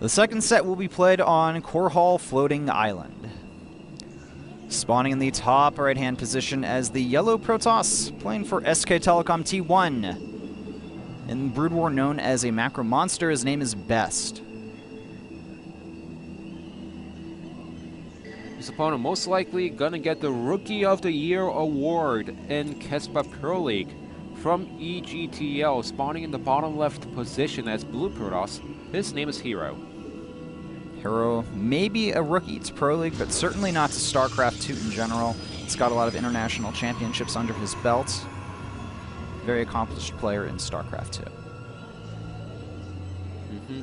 The second set will be played on Korhal Floating Island. Spawning in the top right-hand position as the yellow Protoss, playing for SK Telecom T1. In Brood War known as a macro monster, his name is Best. His opponent most likely gonna get the Rookie of the Year award in Kespa Pro League from EGTL, spawning in the bottom left position as Blue Protoss. His name is Hero. Hero may be a rookie to Pro League, but certainly not to Starcraft2 in general. He's got a lot of international championships under his belt. Very accomplished player in Starcraft2.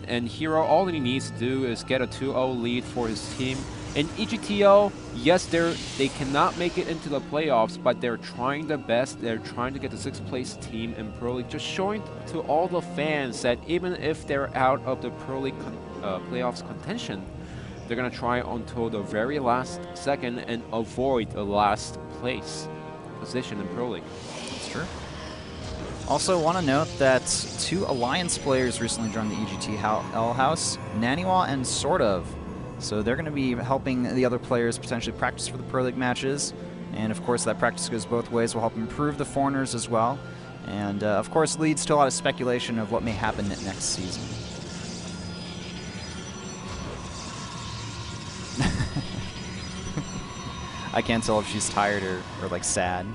And Hero, all he needs to do is get a 2-0 lead for his team. In EGTL, yes, they cannot make it into the playoffs, but they're trying their best. They're trying to get the 6th place team in Pro League, just showing to all the fans that even if they're out of the Pro League playoffs contention, they're going to try until the very last second and avoid the last place position in Pro League. That's true. Also, want to note that 2 Alliance players recently joined the EGTL house, Naniwa and Sort of. So they're going to be helping the other players potentially practice for the Pro League matches. And of course, that practice goes both ways. Will help improve the foreigners as well. And of course, leads to a lot of speculation of what may happen next season. I can't tell if she's tired or like sad.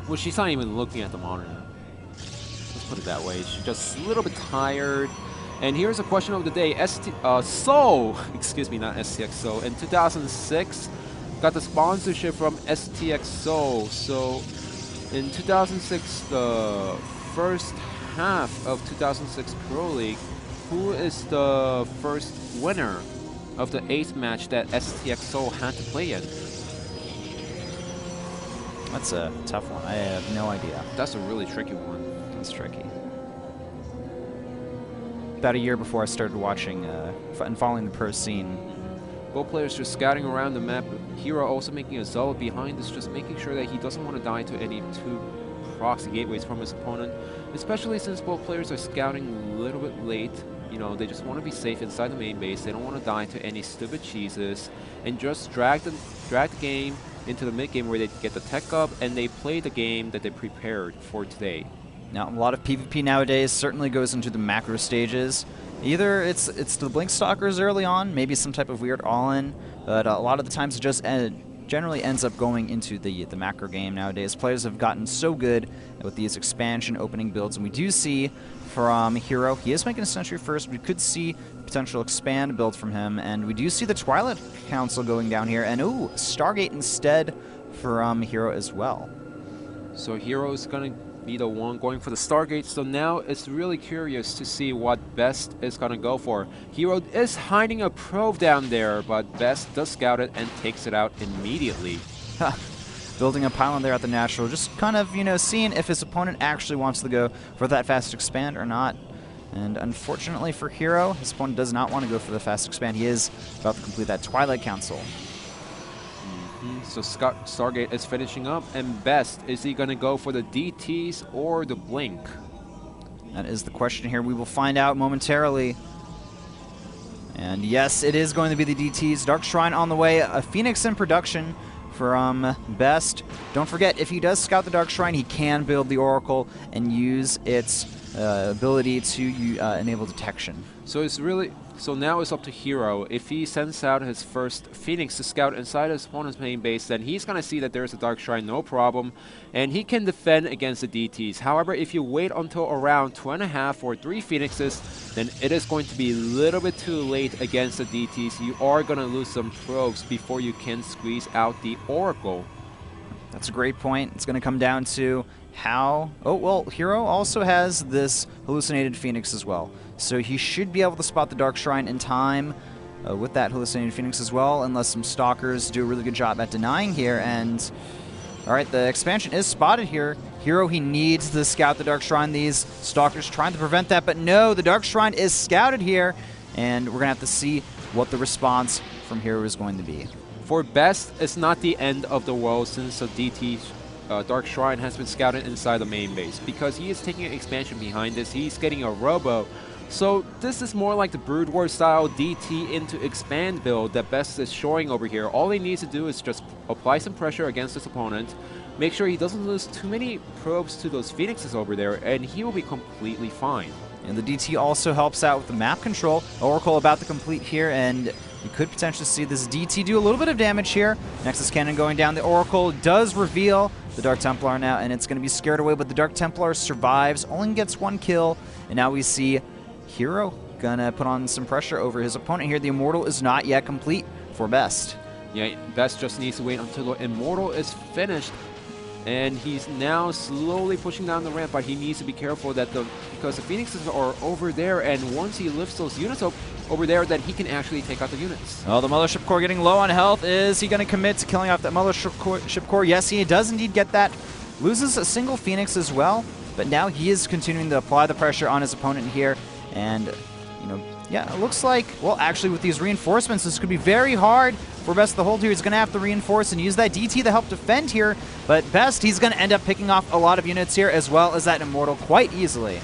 Well, she's not even looking at the monitor. Let's put it that way. She's just a little bit tired. And here's a question of the day. Excuse me, not STXO. In 2006, got the sponsorship from STXO. So in 2006, the first half of 2006 Pro League, who is the first winner of the 8th match that STXO had to play in? That's a tough one. I have no idea. That's a really tricky one. That's tricky. About a year before I started watching and following the pro scene. Both players just scouting around the map. Hero also making a zealot behind this, just making sure that he doesn't want to die to any 2 proxy gateways from his opponent, especially since both players are scouting a little bit late. You know, they just want to be safe inside the main base. They don't want to die to any stupid cheeses, and just drag the game into the mid game where they get the tech up and they play the game that they prepared for today. Now, a lot of PvP nowadays certainly goes into the macro stages. Either it's the Blink Stalkers early on, maybe some type of weird all-in, but a lot of the times it just generally ends up going into the macro game nowadays. Players have gotten so good with these expansion opening builds, and we do see from Hero, he is making a Century first. We could see potential expand build from him, and we do see the Twilight Council going down here, and ooh, Stargate instead from Hero as well. So Hero is going to be the one going for the Stargate, so now it's really curious to see what Best is going to go for. Hero is hiding a probe down there, but Best does scout it and takes it out immediately. Building a pylon there at the natural, just kind of, you know, seeing if his opponent actually wants to go for that fast expand or not. And unfortunately for Hero, his opponent does not want to go for the fast expand. He is about to complete that Twilight Council. So Stargate is finishing up, and Best, is he going to go for the DTs or the Blink? That is the question here. We will find out momentarily. And yes, it is going to be the DTs. Dark Shrine on the way. A Phoenix in production from Best. Don't forget, if he does scout the Dark Shrine, he can build the Oracle and use its ability to enable detection. So now it's up to Hero. If he sends out his first Phoenix to scout inside his opponent's main base, then he's going to see that there's a Dark Shrine, no problem, and he can defend against the DTs. However, if you wait until around 2.5 or 3 Phoenixes, then it is going to be a little bit too late against the DTs. You are going to lose some probes before you can squeeze out the Oracle. That's a great point. It's going to come down to how... Oh, well, Hero also has this hallucinated Phoenix as well. So he should be able to spot the Dark Shrine in time with that hallucinated Phoenix as well, unless some Stalkers do a really good job at denying here. And, all right, the expansion is spotted here. Hero, he needs to scout the Dark Shrine. These Stalkers trying to prevent that, but no, the Dark Shrine is scouted here. And we're going to have to see what the response from Hero is going to be. For Best, it's not the end of the world since the DT Dark Shrine has been scouted inside the main base, because he is taking an expansion behind this. He's getting a Robo So this is more like the Brood War style DT into expand build that Best is showing over here. All he needs to do is just apply some pressure against his opponent, make sure he doesn't lose too many probes to those Phoenixes over there, and he will be completely fine. And the DT also helps out with the map control. Oracle about to complete here, and you could potentially see this DT do a little bit of damage here. Nexus Cannon going down. The Oracle does reveal the Dark Templar now, and it's going to be scared away, but the Dark Templar survives, only gets 1 kill, and now we see Hero gonna put on some pressure over his opponent here. The Immortal is not yet complete for Best. Yeah, Best just needs to wait until the Immortal is finished. And he's now slowly pushing down the ramp, but he needs to be careful that because the Phoenixes are over there, and once he lifts those units up over there, that he can actually take out the units. Oh, the Mothership Core getting low on health. Is he going to commit to killing off that Mothership Core? Yes, he does indeed get that. Loses a single Phoenix as well, but now he is continuing to apply the pressure on his opponent here. And, you know, yeah, it looks like, well, actually with these reinforcements, this could be very hard for Best to hold here. He's going to have to reinforce and use that DT to help defend here. But Best, he's going to end up picking off a lot of units here, as well as that Immortal quite easily.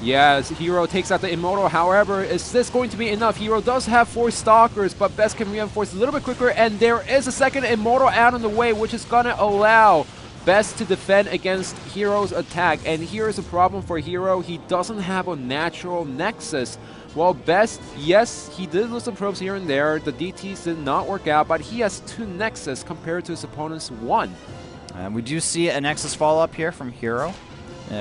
Yeah, Hero takes out the Immortal. However, is this going to be enough? Hero does have 4 Stalkers, but Best can reinforce a little bit quicker. And there is a second Immortal out on the way, which is going to allow Best to defend against Hero's attack. And here's a problem for Hero. He doesn't have a natural Nexus. Well, Best, yes, he did lose some probes here and there. The DTs did not work out, but he has 2 Nexus compared to his opponent's 1. We do see a Nexus follow-up here from Hero.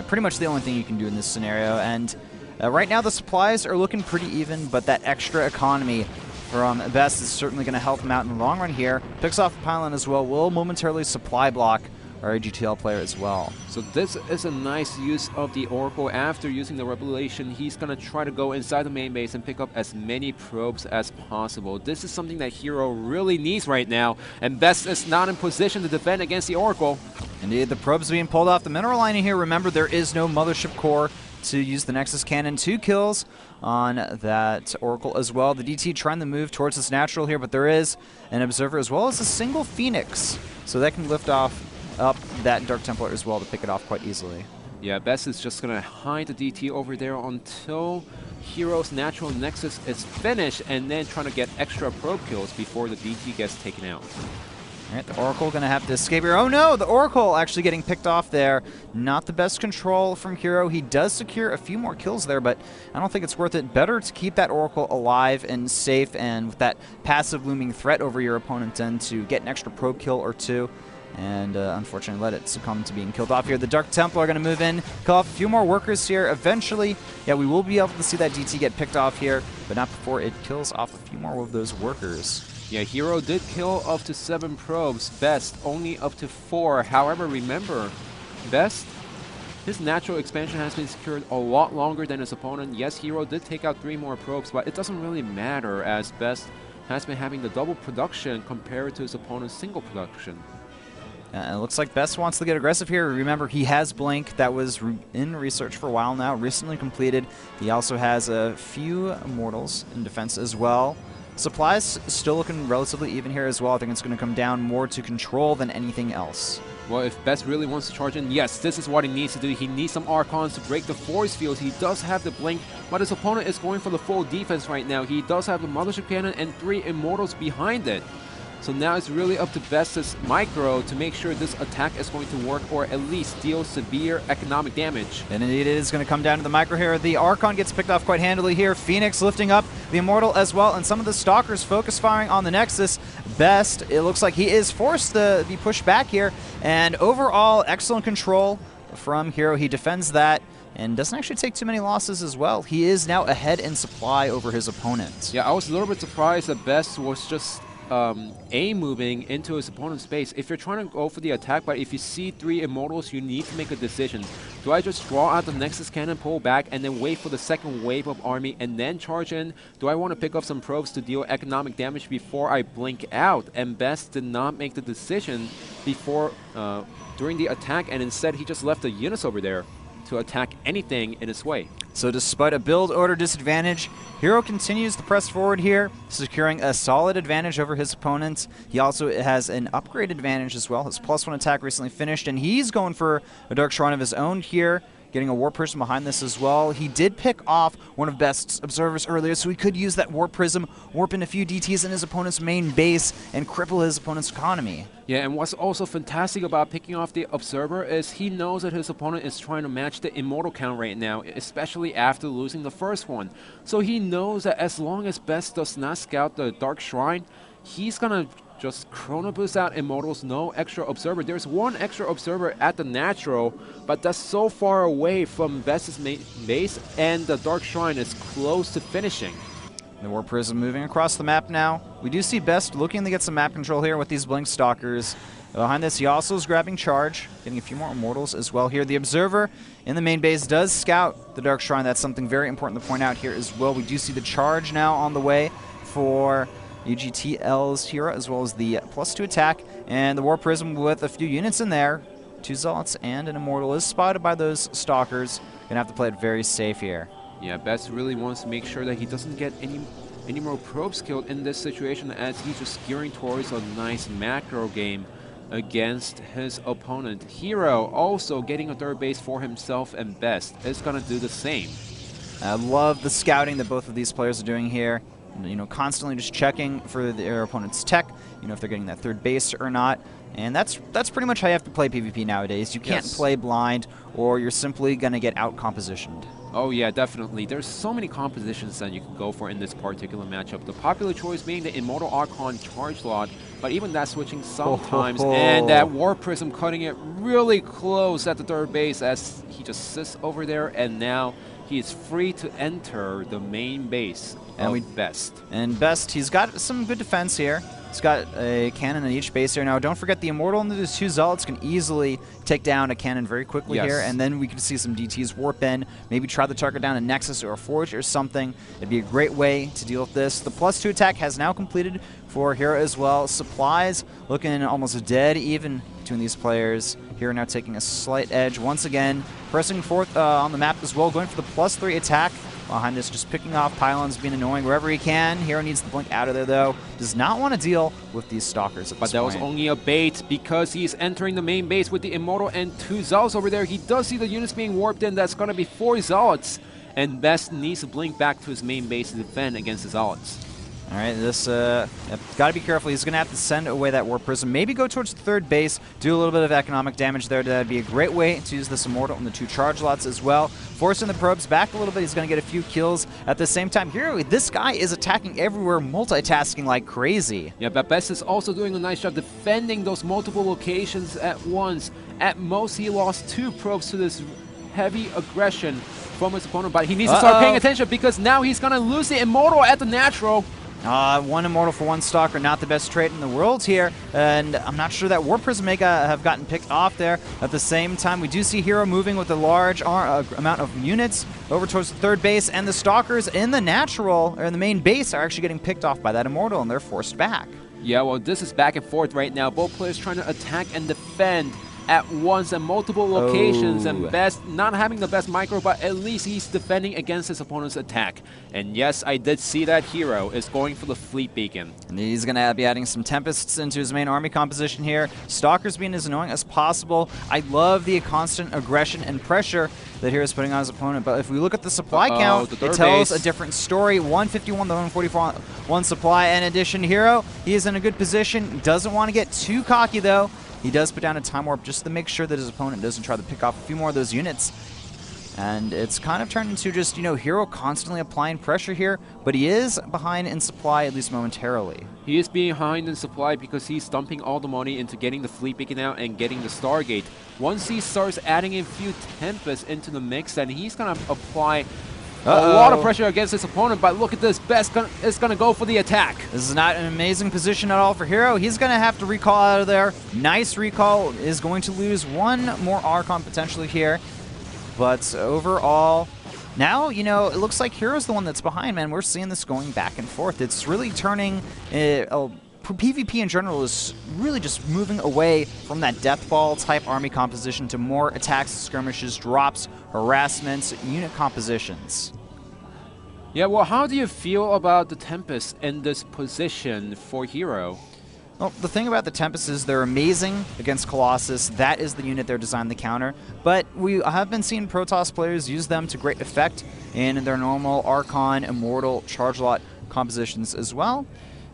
Pretty much the only thing you can do in this scenario. And right now the supplies are looking pretty even, but that extra economy from Best is certainly going to help him out in the long run here. Picks off the pylon as well. Will momentarily supply block our AGTL player as well. So this is a nice use of the Oracle. After using the Revelation, he's going to try to go inside the main base and pick up as many probes as possible. This is something that Hero really needs right now, and Best is not in position to defend against the Oracle. Indeed, the probes being pulled off the mineral lining here. Remember, there is no Mothership Core to use the Nexus Cannon. 2 kills on that Oracle as well. The DT trying to move towards this natural here, but there is an Observer as well as a single Phoenix, so that can lift off up that Dark Templar as well to pick it off quite easily. Yeah, Best is just going to hide the DT over there until Hero's natural Nexus is finished, and then trying to get extra probe kills before the DT gets taken out. All right, the Oracle going to have to escape here. Oh no, the Oracle actually getting picked off there. Not the best control from Hero. He does secure a few more kills there, but I don't think it's worth it. Better to keep that Oracle alive and safe, and with that passive looming threat over your opponent, and to get an extra probe kill or 2. And unfortunately let it succumb to being killed off here. The Dark Templar are going to move in, kill off a few more workers here. Eventually, yeah, we will be able to see that DT get picked off here, but not before it kills off a few more of those workers. Yeah, Hero did kill up to 7 probes. Best only up to 4. However, remember, Best, his natural expansion has been secured a lot longer than his opponent. Yes, Hero did take out 3 more probes, but it doesn't really matter, as Best has been having the double production compared to his opponent's single production. It looks like Best wants to get aggressive here. Remember, he has Blink that was in research for a while now, recently completed. He also has a few Immortals in defense as well. Supplies still looking relatively even here as well. I think it's going to come down more to control than anything else. Well, if Best really wants to charge in, yes, this is what he needs to do. He needs some Archons to break the force fields. He does have the Blink, but his opponent is going for the full defense right now. He does have the Mothership Cannon and 3 Immortals behind it. So now it's really up to Best's micro to make sure this attack is going to work, or at least deal severe economic damage. And indeed it is going to come down to the micro here. The Archon gets picked off quite handily here. Phoenix lifting up the Immortal as well, and some of the Stalkers focus firing on the Nexus. Best, it looks like he is forced to be pushed back here, and overall excellent control from Hero. He defends that and doesn't actually take too many losses as well. He is now ahead in supply over his opponent. Yeah, I was a little bit surprised that Best was just moving into his opponent's space. If you're trying to go for the attack, but if you see 3 Immortals, you need to make a decision. Do I just draw out the Nexus Cannon, pull back, and then wait for the second wave of army and then charge in? Do I want to pick up some probes to deal economic damage before I blink out? And Best did not make the decision before during the attack, and instead he just left the units over there to attack anything in his way. So despite a build order disadvantage, Hero continues to press forward here, securing a solid advantage over his opponents. He also has an upgrade advantage as well. His +1 attack recently finished, and he's going for a Dark Shrine of his own here. getting a Warp Prism behind this as well. He did pick off one of Best's observers earlier, so he could use that Warp Prism, warp in a few DTs in his opponent's main base, and cripple his opponent's economy. Yeah, and what's also fantastic about picking off the observer is he knows that his opponent is trying to match the immortal count right now, especially after losing the first one. So he knows that as long as Best does not scout the Dark Shrine, he's gonna just Chrono Boost out Immortals, no extra Observer. There's one extra Observer at the Natural, but that's so far away from Best's main base, and the Dark Shrine is close to finishing. The Warp Prism moving across the map now. We do see Best looking to get some map control here with these Blink Stalkers. Behind this, he also is grabbing Charge, getting a few more Immortals as well here. The Observer in the main base does scout the Dark Shrine. That's something very important to point out here as well. We do see the Charge now on the way for UGTL's Hero, as well as the +2 attack, and the Warp Prism with a few units in there. 2 Zealots and an Immortal is spotted by those Stalkers. Gonna have to play it very safe here. Yeah, Best really wants to make sure that he doesn't get any more probes killed in this situation, as he's just gearing towards a nice macro game against his opponent. Hero also getting a third base for himself, and Best is gonna do the same. I love the scouting that both of these players are doing here. You know, constantly just checking for their opponent's tech, you know, if they're getting that third base or not. And that's pretty much how you have to play PvP nowadays. You can't play blind, or you're simply going to get out-compositioned. Oh yeah, definitely. There's so many compositions that you can go for in this particular matchup. The popular choice being the Immortal Archon Charge Lot, but even that switching sometimes, and that Warp Prism cutting it really close at the third base as he just sits over there, and now he is free to enter the main base of Best. And Best, he's got some good defense here. He's got a cannon at each base here. Now, don't forget the Immortal and the 2 Zealots can easily take down a cannon very quickly here, and then we can see some DTs warp in, maybe try to target down a Nexus or a Forge or something. It'd be a great way to deal with this. The +2 attack has now completed for Hero as well. Supplies looking almost dead even between these players. Hero now taking a slight edge once again, pressing forth on the map as well, going for the +3 attack. Behind this, just picking off pylons, being annoying wherever he can. Hero needs the blink out of there, though. Does not want to deal with these Stalkers at this point. But that was only a bait, because he's entering the main base with the Immortal and 2 Zealots over there. He does see the units being warped in. That's going to be 4 Zealots. And Best needs to blink back to his main base to defend against the Zealots. All right, this got to be careful. He's going to have to send away that Warp Prism. Maybe go towards the third base, do a little bit of economic damage there. That'd be a great way to use this Immortal and the 2 Charge Lots as well. Forcing the probes back a little bit. He's going to get a few kills at the same time. Hero, this guy is attacking everywhere, multitasking like crazy. Yeah, but Best is also doing a nice job defending those multiple locations at once. At most, he lost 2 probes to this heavy aggression from his opponent, but he needs to start paying attention, because now he's going to lose the Immortal at the Natural. 1 Immortal for 1 Stalker, not the best trait in the world here, and I'm not sure that Warp Prism may have gotten picked off there. At the same time, we do see Hero moving with a large amount of units over towards the third base, and the Stalkers in the Natural, or in the main base, are actually getting picked off by that Immortal, and they're forced back. Yeah, well, this is back and forth right now. Both players trying to attack and defend at once at multiple locations, and Best not having the best micro, but at least he's defending against his opponent's attack. And yes, I did see that Hero is going for the Fleet Beacon. And he's going to be adding some Tempests into his main army composition here. Stalkers being as annoying as possible. I love the constant aggression and pressure that Hero's putting on his opponent, but if we look at the supply count, it tells a different story. 151 to 144 1 supply. In addition, Hero, he is in a good position. Doesn't want to get too cocky, though. He does put down a Time Warp just to make sure that his opponent doesn't try to pick off a few more of those units. And it's kind of turned into just, you know, Hero constantly applying pressure here, but he is behind in supply, at least momentarily. He is behind in supply because he's dumping all the money into getting the Fleet Beacon out and getting the Stargate. Once he starts adding in a few Tempests into the mix, then he's going to apply a lot of pressure against his opponent, but look at this. Best is going to go for the attack. This is not an amazing position at all for Hero. He's going to have to recall out of there. Nice recall. Is going to lose 1 more Archon potentially here. But overall, now, you know, it looks like Hero's the one that's behind, man. We're seeing this going back and forth. It's really turning... PvP in general is really just moving away from that death ball type army composition to more attacks, skirmishes, drops, harassments, unit compositions. Yeah, well, how do you feel about the Tempest in this position for Hero? Well, the thing about the Tempest is they're amazing against Colossus. That is the unit they're designed to counter. But we have been seeing Protoss players use them to great effect in their normal Archon, Immortal, Charge Lot compositions as well.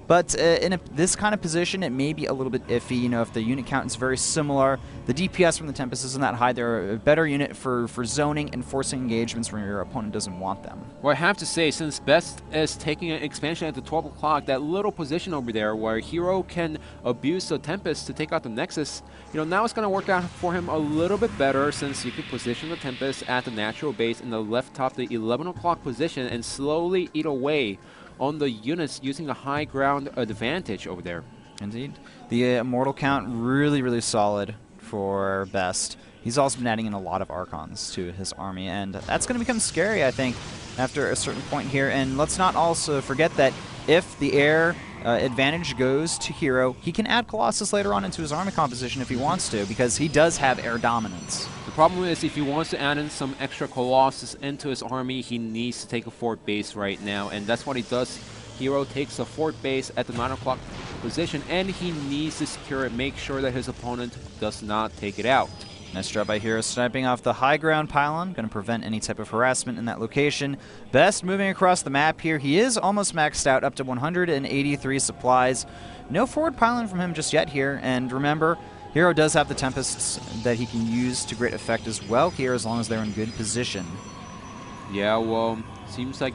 But in this kind of position, it may be a little bit iffy. You know, if the unit count is very similar, the DPS from the Tempest isn't that high. They're a better unit for zoning and forcing engagements when your opponent doesn't want them. Well, I have to say, since Best is taking an expansion at the 12 o'clock, that little position over there where Hero can abuse the Tempest to take out the Nexus, you know, now it's going to work out for him a little bit better, since you can position the Tempest at the natural base in the left top, the 11 o'clock position, and slowly eat away on the units using a high ground advantage over there. Indeed. The Immortal count really solid for Best. He's also been adding in a lot of Archons to his army, and that's going to become scary, I think, after a certain point here. And let's not also forget that if the air advantage goes to Hero, he can add Colossus later on into his army composition if he wants to, because he does have air dominance. The problem is, if he wants to add in some extra Colossus into his army, he needs to take a fort base right now, and that's what he does. Hero takes a fort base at the 9 o'clock position, and he needs to secure it, make sure that his opponent does not take it out. Nice job by Hero sniping off the high ground pylon, going to prevent any type of harassment in that location. Best moving across the map here. He is almost maxed out, up to 183 supplies. No forward pylon from him just yet here, and remember, Hero does have the Tempests that he can use to great effect as well here, as long as they're in good position. Yeah, well, seems like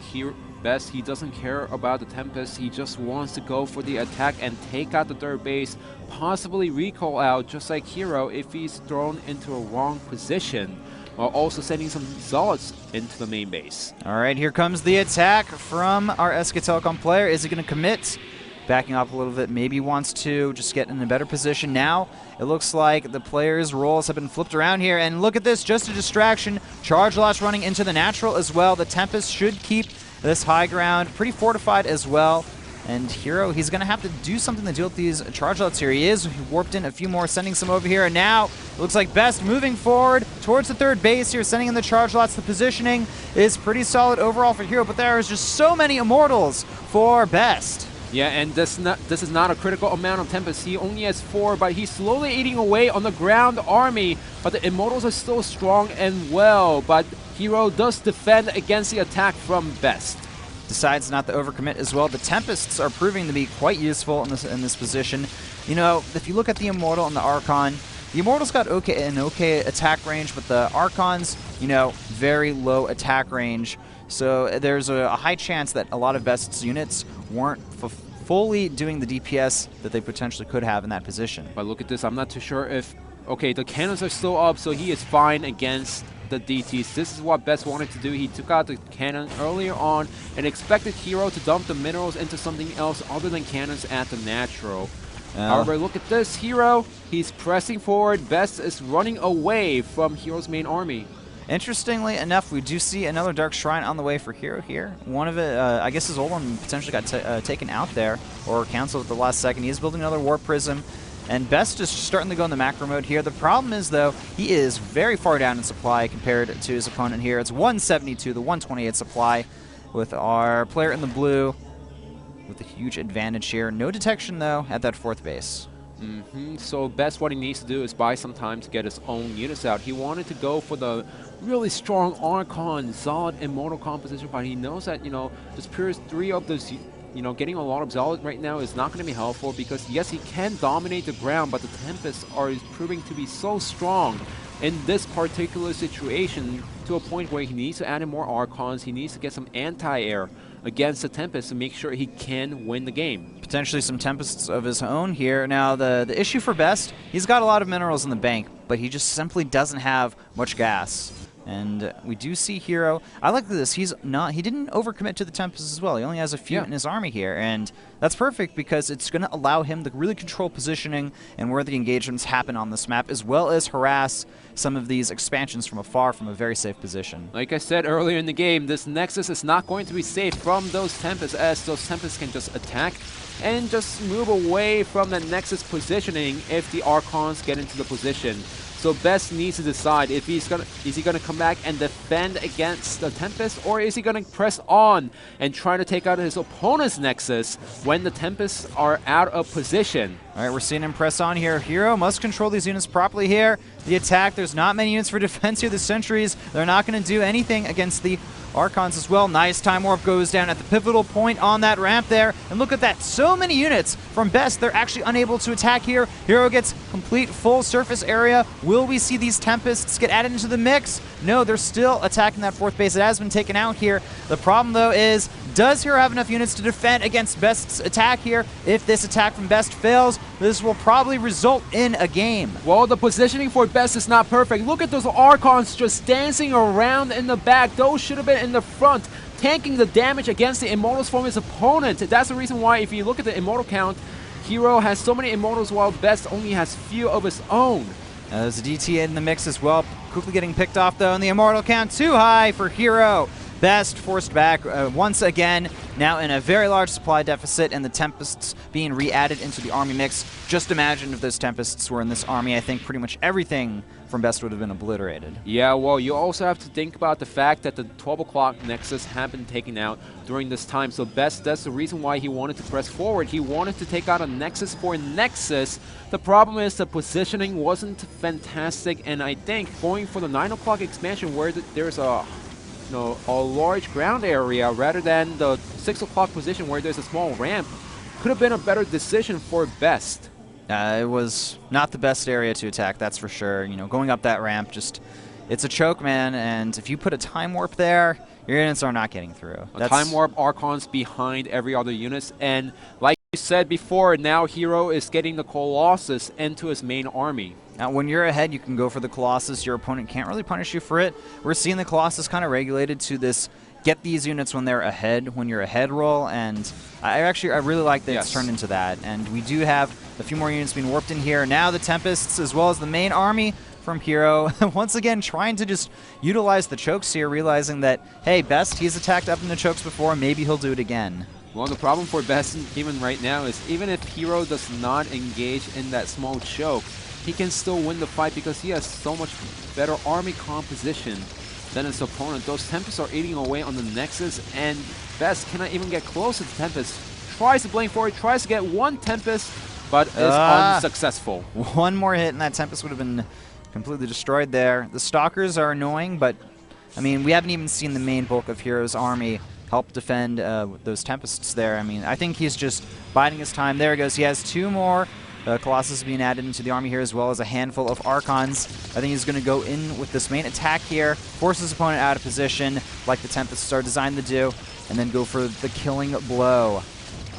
Best, he doesn't care about the Tempest. He just wants to go for the attack and take out the third base, possibly recall out, just like Hero, if he's thrown into a wrong position, while also sending some Zealots into the main base. All right, here comes the attack from our SKT1 player. Is he going to commit? Backing off a little bit, maybe wants to just get in a better position. Now it looks like the players' roles have been flipped around here, and look at this, just a distraction. Charge Lots running into the natural as well. The Tempest should keep this high ground pretty fortified as well. And Hero, he's going to have to do something to deal with these Charge Lots here. He warped in a few more, sending some over here, and now it looks like Best moving forward towards the third base here, sending in the Charge Lots. The positioning is pretty solid overall for Hero, but there is just so many Immortals for Best. Yeah, and this is not a critical amount of Tempest. He only has 4, but he's slowly eating away on the ground army. But the Immortals are still strong and well. But Hero does defend against the attack from Best. Decides not to overcommit as well. The Tempests are proving to be quite useful in this position. You know, if you look at the Immortal and the Archon, the Immortal's got an okay attack range, but the Archon's, you know, very low attack range. So there's a high chance that a lot of Best's units weren't fully doing the DPS that they potentially could have in that position. But look at this, I'm not too sure if... Okay, the cannons are still up, so he is fine against the DTs. This is what Best wanted to do. He took out the cannon earlier on and expected Hero to dump the minerals into something else other than cannons at the natural. However, look at this. Hero, he's pressing forward. Best is running away from Hero's main army. Interestingly enough, we do see another Dark Shrine on the way for Hero here. One of it, I guess his old one potentially got taken out there or canceled at the last second. He is building another Warp Prism, and Best is starting to go in the macro mode here. The problem is, though, he is very far down in supply compared to his opponent here. It's 172, the 128 supply, with our player in the blue with a huge advantage here. No detection, though, at that fourth base. So Best, what he needs to do is buy some time to get his own units out. He wanted to go for the really strong Archon, solid Immortal composition, but he knows that, you know, just pure 3 of those, you know, getting a lot of Zealot right now is not going to be helpful, because yes, he can dominate the ground, but the Tempests are proving to be so strong in this particular situation, to a point where he needs to add in more Archons. He needs to get some anti-air against the Tempest to make sure he can win the game. Potentially some Tempests of his own here. Now, the issue for Best, he's got a lot of minerals in the bank, but he just simply doesn't have much gas. And we do see Hero. I like this. He didn't overcommit to the Tempest as well. He only has a few in his army here, and that's perfect because it's going to allow him to really control positioning and where the engagements happen on this map, as well as harass some of these expansions from afar from a very safe position. Like I said earlier in the game, this Nexus is not going to be safe from those Tempests, as those Tempests can just attack and just move away from the Nexus positioning if the Archons get into the position. So Best needs to decide if is he gonna come back and defend against the Tempest, or is he gonna press on and try to take out his opponent's Nexus when the Tempests are out of position. All right, we're seeing him press on here. Hero must control these units properly here. The attack, there's not many units for defense here. The Sentries, they're not going to do anything against the Archons as well. Nice time warp goes down at the pivotal point on that ramp there. And look at that, so many units from Best. They're actually unable to attack here. Hero gets complete full surface area. Will we see these Tempests get added into the mix? No, they're still attacking that fourth base. It has been taken out here. The problem though is, does Hero have enough units to defend against Best's attack here? If this attack from Best fails, this will probably result in a game. Well, the positioning for Best is not perfect. Look at those Archons just dancing around in the back. Those should have been in the front, tanking the damage against the Immortals from his opponent. That's the reason why, if you look at the Immortal count, Hero has so many Immortals while Best only has few of his own. There's a DT in the mix as well. Quickly getting picked off though, and the Immortal count too high for Hero. Best forced back once again, now in a very large supply deficit, and the Tempests being re-added into the army mix. Just imagine if those Tempests were in this army. I think pretty much everything from Best would have been obliterated. Yeah, well, you also have to think about the fact that the 12 o'clock Nexus had been taken out during this time. So Best, that's the reason why he wanted to press forward. He wanted to take out a Nexus for Nexus. The problem is the positioning wasn't fantastic, and I think going for the 9 o'clock expansion where there's a large ground area rather than the 6 o'clock position where there's a small ramp could have been a better decision for Best. It was not the best area to attack, that's for sure. You know, going up that ramp, it's a choke, man, and if you put a time warp there, your units are not getting through. A time warp, Archons behind every other unit, and like you said before, now Hero is getting the Colossus into his main army. Now, when you're ahead, you can go for the Colossus. Your opponent can't really punish you for it. We're seeing the Colossus kind of regulated to this get these units when they're ahead, when you're ahead roll, and I really like that it's turned into that. And we do have a few more units being warped in here. Now the Tempests, as well as the main army from Hero, once again trying to just utilize the chokes here, realizing that, hey, Best, he's attacked up in the chokes before, maybe he'll do it again. Well, the problem for Best even right now is even if Hero does not engage in that small choke, he can still win the fight because he has so much better army composition than his opponent. Those Tempests are eating away on the Nexus, and Best cannot even get close to the Tempest. Tries to blame for it, tries to get one Tempest, but is unsuccessful. One more hit and that Tempest would have been completely destroyed there. The Stalkers are annoying, but I mean, we haven't even seen the main bulk of Hero's army help defend those Tempests there. I mean, I think he's just biding his time. There he goes. He has two more Colossus being added into the army here, as well as a handful of Archons. I think he's going to go in with this main attack here, force his opponent out of position, like the Tempests are designed to do, and then go for the killing blow.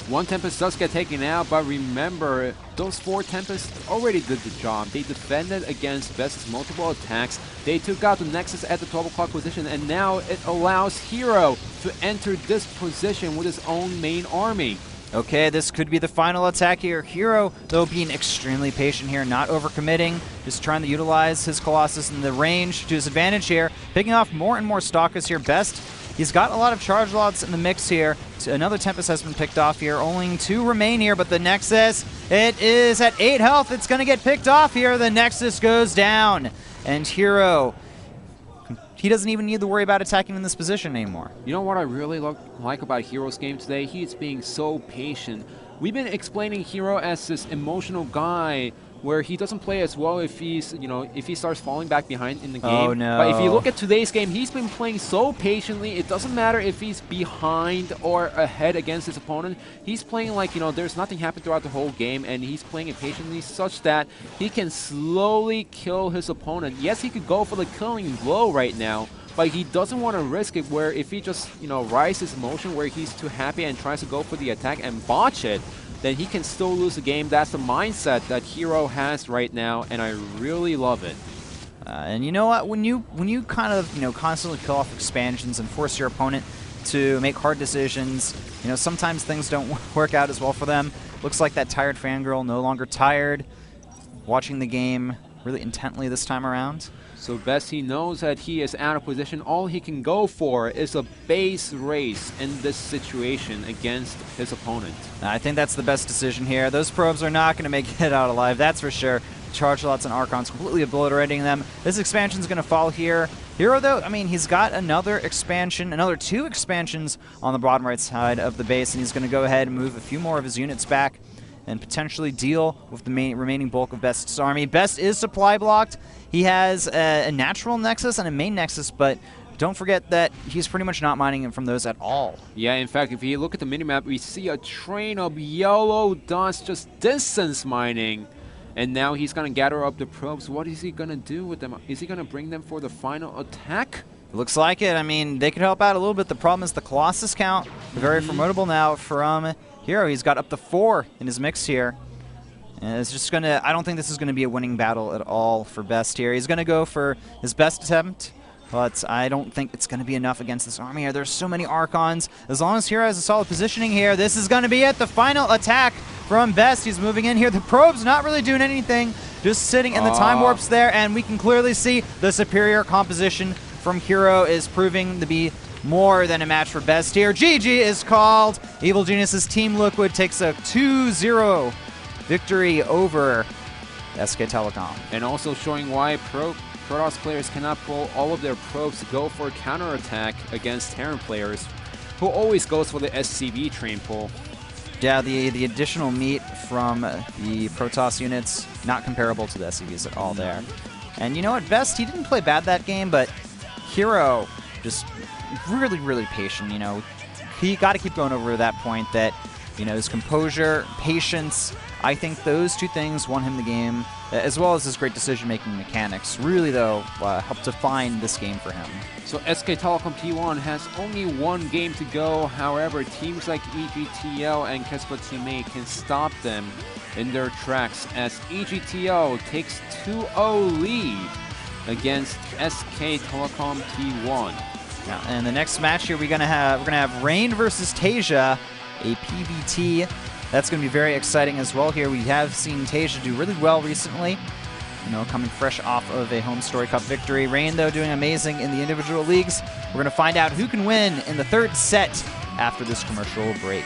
One Tempest does get taken out, but remember, those 4 Tempests already did the job. They defended against Best's multiple attacks. They took out the Nexus at the 12 o'clock position, and now it allows Hero to enter this position with his own main army. Okay, this could be the final attack here. Hero, though, being extremely patient here, not overcommitting, just trying to utilize his Colossus in the range to his advantage here, picking off more and more Stalkers here. Best, he's got a lot of charge lots in the mix here. Another Tempest has been picked off here. Only 2 remain here, but the Nexus, it is at 8 health. It's going to get picked off here. The Nexus goes down, and Hero, he doesn't even need to worry about attacking in this position anymore. You know what I really like about Hero's game today? He's being so patient. We've been explaining Hero as this emotional guy where he doesn't play as well if he's, if he starts falling back behind in the game. Oh, no. But if you look at today's game, he's been playing so patiently. It doesn't matter if he's behind or ahead against his opponent. He's playing like, there's nothing happened throughout the whole game, and he's playing it patiently such that he can slowly kill his opponent. Yes, he could go for the killing blow right now, but he doesn't want to risk it where if he just, rises his emotion where he's too happy and tries to go for the attack and botch it, then he can still lose the game. That's the mindset that Hero has right now, and I really love it. And you know what? When you kind of constantly kill off expansions and force your opponent to make hard decisions, sometimes things don't work out as well for them. Looks like that tired fangirl no longer tired, watching the game really intently this time around. So Best, he knows that he is out of position. All he can go for is a base race in this situation against his opponent. I think that's the best decision here. Those probes are not going to make it out alive, that's for sure. charge lots and Archons, completely obliterating them. This expansion is going to fall here. Hero, though, I mean, he's got another expansion, another 2 expansions on the bottom right side of the base, and he's going to go ahead and move a few more of his units back and potentially deal with the remaining bulk of Best's army. Best is supply blocked. He has a natural nexus and a main nexus, but don't forget that he's pretty much not mining from those at all. Yeah, in fact, if you look at the minimap, we see a train of yellow dots just distance mining. And now he's going to gather up the probes. What is he going to do with them? Is he going to bring them for the final attack? Looks like it. I mean, they could help out a little bit. The problem is the Colossus count. Very formidable now from Hero. He's got up to 4 in his mix here. And it's just going to... I don't think this is going to be a winning battle at all for Best here. He's going to go for his best attempt, but I don't think it's going to be enough against this army here. There's so many Archons. As long as Hero has a solid positioning here, this is going to be it. The final attack from Best. He's moving in here. The probe's not really doing anything, just sitting in the time warps there, and we can clearly see the superior composition from Hero is proving to be more than a match for Best here. GG is called. Evil Genius's Team Liquid takes a 2-0 victory over SK Telecom. And also showing why Protoss players cannot pull all of their probes to go for a counterattack against Terran players, who always goes for the SCV train pull. Yeah, the additional meat from the Protoss units, not comparable to the SCVs at all there. And you know what, Best, he didn't play bad that game, but Hero just really, really patient, you know. He got to keep going over that point that, you know, his composure, patience, I think those 2 things won him the game, as well as his great decision-making mechanics. Really, though, helped define this game for him. So SK Telecom T1 has only 1 game to go. However, teams like EGTL and Kespa Teammate can stop them in their tracks as EGTL takes 2-0 lead against SK Telecom T1. Now, in the next match here, we're gonna have Rain versus Tasia, a PvT. That's going to be very exciting as well here. We have seen Tasia do really well recently, you know, coming fresh off of a Home Story Cup victory. Rain, though, doing amazing in the individual leagues. We're going to find out who can win in the 3rd set after this commercial break.